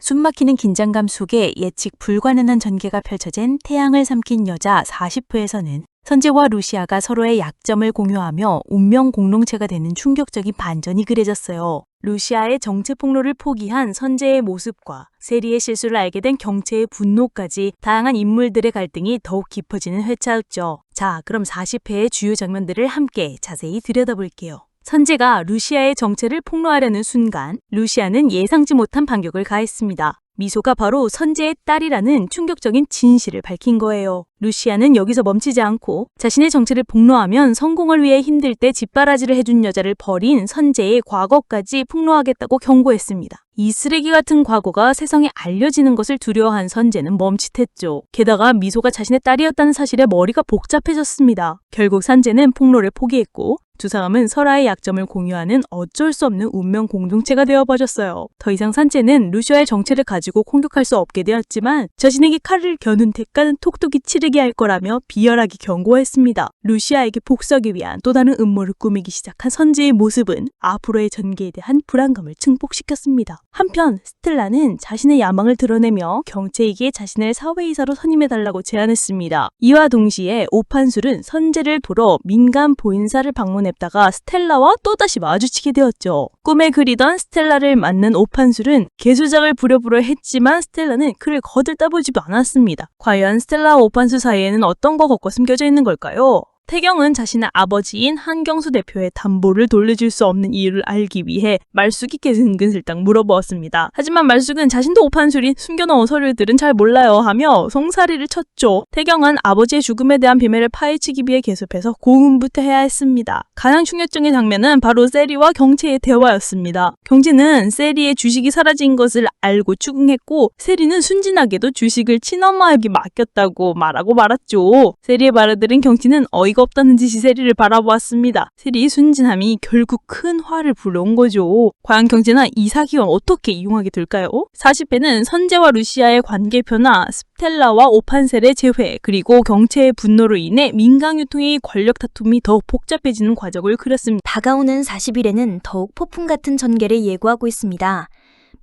숨막히는 긴장감 속에 예측 불가능한 전개가 펼쳐진 태양을 삼킨 여자 40회에서는 선재와 루시아가 서로의 약점을 공유하며 운명 공동체가 되는 충격적인 반전이 그려졌어요. 루시아의 정체 폭로를 포기한 선재의 모습과 세리의 실수를 알게 된 경체의 분노까지 다양한 인물들의 갈등이 더욱 깊어지는 회차였죠. 자, 그럼 40회의 주요 장면들을 함께 자세히 들여다볼게요. 선재가 루시아의 정체를 폭로하려는 순간 루시아는 예상치 못한 반격을 가했습니다. 미소가 바로 선재의 딸이라는 충격적인 진실을 밝힌 거예요. 루시아는 여기서 멈추지 않고 자신의 정체를 폭로하면 성공을 위해 힘들 때 뒷바라지를 해준 여자를 버린 선재의 과거까지 폭로하겠다고 경고했습니다. 이 쓰레기 같은 과거가 세상에 알려지는 것을 두려워한 선재는 멈칫했죠. 게다가 미소가 자신의 딸이었다는 사실에 머리가 복잡해졌습니다. 결국 선재는 폭로를 포기했고 두 사람은 서로의 약점을 공유하는 어쩔 수 없는 운명 공동체가 되어버렸어요. 더 이상 선재는 루시아의 정체를 가지고 공격할 수 없게 되었지만 자신에게 칼을 겨눈 대가는 톡톡히 치르게 할 거라며 비열하게 경고했습니다. 루시아에게 복수하기 위한 또 다른 음모를 꾸미기 시작한 선재의 모습은 앞으로의 전개에 대한 불안감을 증폭시켰습니다. 한편 스텔라는 자신의 야망을 드러내며 경체에게 자신을 사회이사로 선임해달라고 제안했습니다. 이와 동시에 오판술은 선재를 보러 민간 보인사를 방문했다가 스텔라와 또다시 마주치게 되었죠. 꿈에 그리던 스텔라를 만난 오판술은 개수작을 부려부려 했지만 스텔라는 그를 거들떠보지도 않았습니다. 과연 스텔라와 오판술 사이에는 어떤 거가 숨겨져 있는 걸까요? 태경은 자신의 아버지인 한경수 대표의 담보를 돌려줄 수 없는 이유를 알기 위해 말숙이께 은근슬쩍 물어보았습니다. 하지만 말숙은 자신도 오판술인 숨겨놓은 서류들은 잘 몰라요 하며 송사리를 쳤죠. 태경은 아버지의 죽음에 대한 비밀을 파헤치기 위해 계속해서 고군분투해야 했습니다. 가장 충격적인 장면은 바로 세리와 경체의 대화였습니다. 경체는 세리의 주식이 사라진 것을 알고 추궁했고 세리는 순진하게도 주식을 친엄마에게 맡겼다고 말하고 말았죠. 세리의 말을 들은 경체는 어이가 없다는 듯이 세리를 바라보았습니다. 세리의 순진함이 결국 큰 화를 불러온 거죠. 과연 경제는 이 사기원 어떻게 이용하게 될까요? 40회는 선재와 루시아의 관계 변화, 스텔라와 오판셀의 재회, 그리고 경체의 분노로 인해 민간유통의 권력 다툼이 더욱 복잡해지는 과정을 그렸습니다. 다가오는 40일에는 더욱 폭풍 같은 전개를 예고하고 있습니다.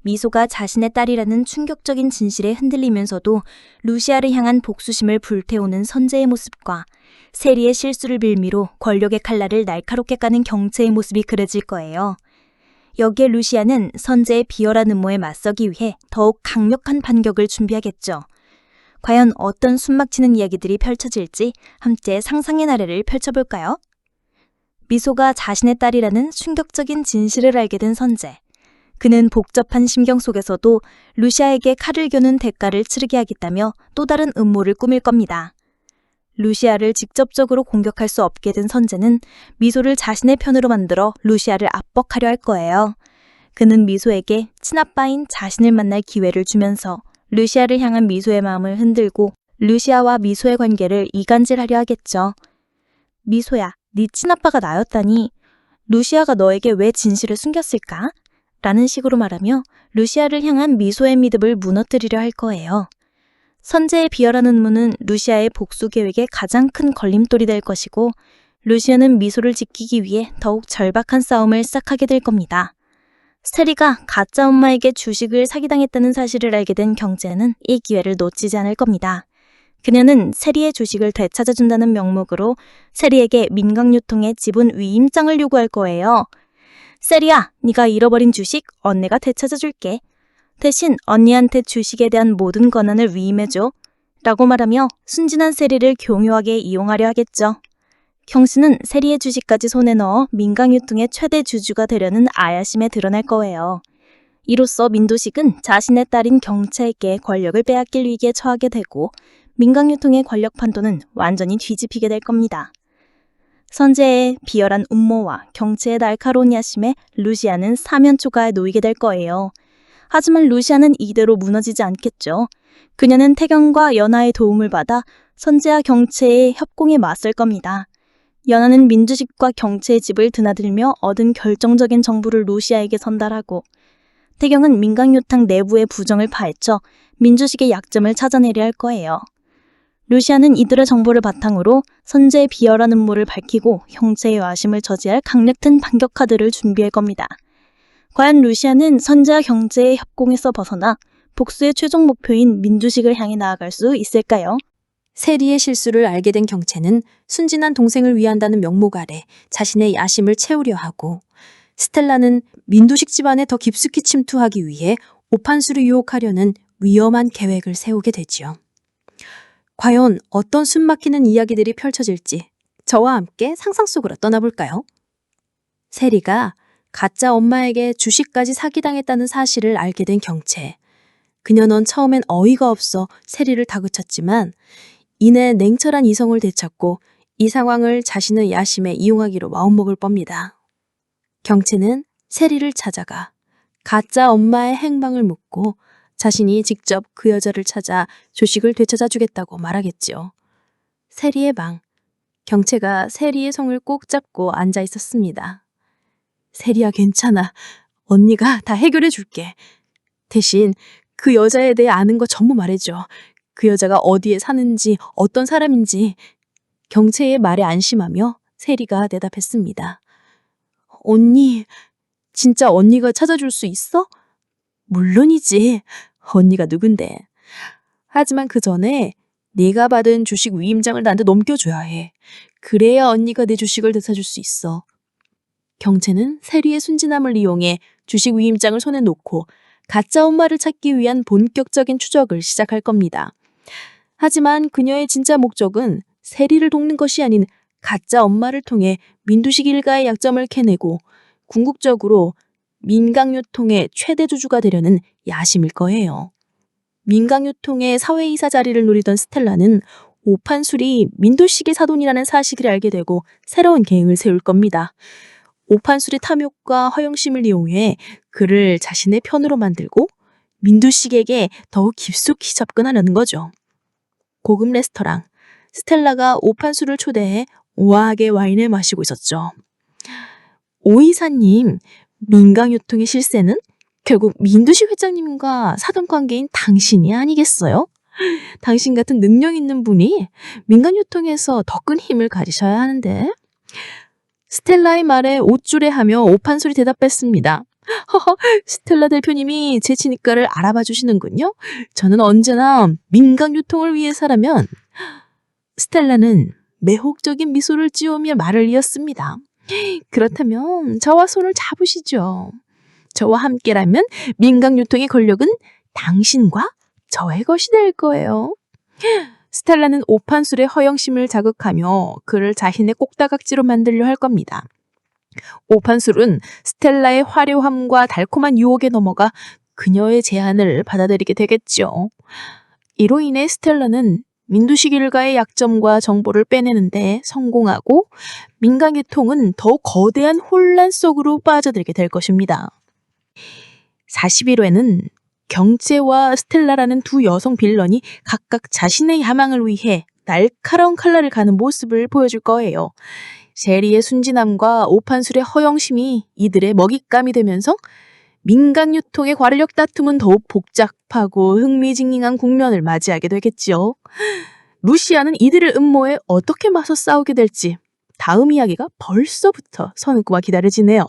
미소가 자신의 딸이라는 충격적인 진실에 흔들리면서도 루시아를 향한 복수심을 불태우는 선재의 모습과 세리의 실수를 빌미로 권력의 칼날을 날카롭게 까는 경체의 모습이 그려질 거예요. 여기에 루시아는 선재의 비열한 음모에 맞서기 위해 더욱 강력한 반격을 준비하겠죠. 과연 어떤 숨막히는 이야기들이 펼쳐질지 함께 상상의 나래를 펼쳐볼까요? 미소가 자신의 딸이라는 충격적인 진실을 알게 된 선재. 그는 복잡한 심경 속에서도 루시아에게 칼을 겨눈 대가를 치르게 하겠다며 또 다른 음모를 꾸밀 겁니다. 루시아를 직접적으로 공격할 수 없게 된 선재는 미소를 자신의 편으로 만들어 루시아를 압박하려 할 거예요. 그는 미소에게 친아빠인 자신을 만날 기회를 주면서 루시아를 향한 미소의 마음을 흔들고 루시아와 미소의 관계를 이간질하려 하겠죠. 미소야, 네 친아빠가 나였다니 루시아가 너에게 왜 진실을 숨겼을까? 라는 식으로 말하며 루시아를 향한 미소의 믿음을 무너뜨리려 할 거예요. 선재의 비열한 음모는 루시아의 복수 계획의 가장 큰 걸림돌이 될 것이고 루시아는 미소를 지키기 위해 더욱 절박한 싸움을 시작하게 될 겁니다. 세리가 가짜 엄마에게 주식을 사기당했다는 사실을 알게 된 경제는 이 기회를 놓치지 않을 겁니다. 그녀는 세리의 주식을 되찾아준다는 명목으로 세리에게 민간유통의 지분 위임장을 요구할 거예요. 세리야, 네가 잃어버린 주식 언니가 되찾아줄게. 대신 언니한테 주식에 대한 모든 권한을 위임해줘 라고 말하며 순진한 세리를 교묘하게 이용하려 하겠죠. 경씨는 세리의 주식까지 손에 넣어 민간유통의 최대 주주가 되려는 아야심에 드러날 거예요. 이로써 민도식은 자신의 딸인 경체에게 권력을 빼앗길 위기에 처하게 되고 민간유통의 권력 판도는 완전히 뒤집히게 될 겁니다. 선재의 비열한 음모와 경체의 날카로운 야심에 루시아는 사면초가에 놓이게 될 거예요. 하지만 루시아는 이대로 무너지지 않겠죠. 그녀는 태경과 연하의 도움을 받아 선재와 경체의 협공에 맞설 겁니다. 연하는 민주식과 경체의 집을 드나들며 얻은 결정적인 정보를 루시아에게 전달하고 태경은 민간유통 내부의 부정을 파헤쳐 민주식의 약점을 찾아내려 할 거예요. 루시아는 이들의 정보를 바탕으로 선재의 비열한 음모를 밝히고 형체의 와심을 저지할 강력한 반격 카드를 준비할 겁니다. 과연 루시아는 선재와 경제의 협공에서 벗어나 복수의 최종 목표인 민주식을 향해 나아갈 수 있을까요? 세리의 실수를 알게 된 경채는 순진한 동생을 위한다는 명목 아래 자신의 야심을 채우려 하고, 스텔라는 민두식 집안에 더 깊숙이 침투하기 위해 오판수를 유혹하려는 위험한 계획을 세우게 되지요. 과연 어떤 숨막히는 이야기들이 펼쳐질지 저와 함께 상상 속으로 떠나볼까요? 세리가 가짜 엄마에게 주식까지 사기당했다는 사실을 알게 된 경채. 그녀는 처음엔 어이가 없어 세리를 다그쳤지만 이내 냉철한 이성을 되찾고 이 상황을 자신의 야심에 이용하기로 마음먹을 겁니다. 경채는 세리를 찾아가 가짜 엄마의 행방을 묻고 자신이 직접 그 여자를 찾아 조식을 되찾아 주겠다고 말하겠지요. 세리의 방. 경채가 세리의 손을 꼭 잡고 앉아 있었습니다. 세리야, 괜찮아. 언니가 다 해결해 줄게. 대신 그 여자에 대해 아는 거 전부 말해줘. 그 여자가 어디에 사는지, 어떤 사람인지. 경채의 말에 안심하며 세리가 대답했습니다. 언니, 진짜 언니가 찾아줄 수 있어? 물론이지. 언니가 누군데. 하지만 그 전에 네가 받은 주식 위임장을 나한테 넘겨줘야 해. 그래야 언니가 내 주식을 되찾을 수 있어. 경채는 세리의 순진함을 이용해 주식 위임장을 손에 놓고 가짜 엄마를 찾기 위한 본격적인 추적을 시작할 겁니다. 하지만 그녀의 진짜 목적은 세리를 돕는 것이 아닌 가짜 엄마를 통해 민두식 일가의 약점을 캐내고 궁극적으로 민강유통의 최대 주주가 되려는 야심일 거예요. 민강유통의 사회이사 자리를 노리던 스텔라는 오판술이 민두식의 사돈이라는 사실을 알게 되고 새로운 계획을 세울 겁니다. 오판술의 탐욕과 허영심을 이용해 그를 자신의 편으로 만들고 민두식에게 더욱 깊숙이 접근하려는 거죠. 고급 레스토랑, 스텔라가 오판술을 초대해 우아하게 와인을 마시고 있었죠. 오이사님, 민강유통의 실세는 결국 민두식 회장님과 사돈 관계인 당신이 아니겠어요? 당신 같은 능력 있는 분이 민간유통에서 더 큰 힘을 가지셔야 하는데. 스텔라의 말에 옷주례하며 오판술이 대답했습니다. 허허, 스텔라 대표님이 제 치니까를 알아봐 주시는군요. 저는 언제나 민간유통을 위해서라면. 스텔라는 매혹적인 미소를 띄우며 말을 이었습니다. 그렇다면 저와 손을 잡으시죠. 저와 함께라면 민간유통의 권력은 당신과 저의 것이 될 거예요. 스텔라는 오판술의 허영심을 자극하며 그를 자신의 꼭다각지로 만들려 할 겁니다. 오판술은 스텔라의 화려함과 달콤한 유혹에 넘어가 그녀의 제안을 받아들이게 되겠죠. 이로 인해 스텔라는 민두식 일가의 약점과 정보를 빼내는데 성공하고 민간유통은 더욱 거대한 혼란 속으로 빠져들게 될 것입니다. 41회는 경채와 스텔라라는 두 여성 빌런이 각각 자신의 야망을 위해 날카로운 칼날을 가는 모습을 보여줄 거예요. 세리의 순진함과 오판술의 허영심이 이들의 먹잇감이 되면서 민간유통의 관력 다툼은 더욱 복잡하고 흥미진진한 국면을 맞이하게 되겠지요. 루시아는 이들의 음모에 어떻게 맞서 싸우게 될지 다음 이야기가 벌써부터 서는구와 기다려지네요.